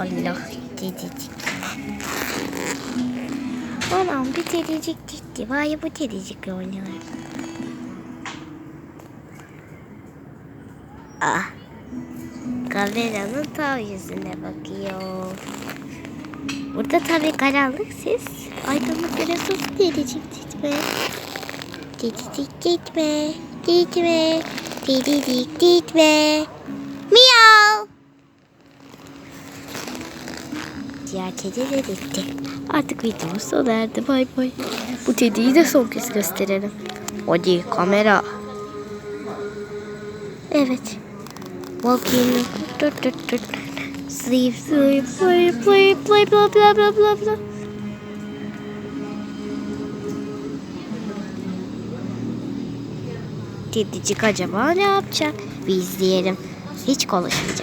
Allah kedicik. Anam bir kedicik gitti. Vay bu kedicikle oynuyor. Ah. Kameranın tam yüzüne bakıyor. Burada tabii karanlık, siz aydınlık görüyorsunuz. Kedicik gitme. Kedicik gitme. Gitme. Kedicik gitme. Miyav. Diğer kedi de gitti. Artık videomuz sona erdi. Bay bay. Bu kediyi de son kez gösterelim. Hadi kamera. Evet. Walking. Sleep, sleep, sleep, sleep, sleep, blah, blah, blah, blah, blah. Kedicik acaba ne yapacak? Bir izleyelim. Hiç konuşmayacak.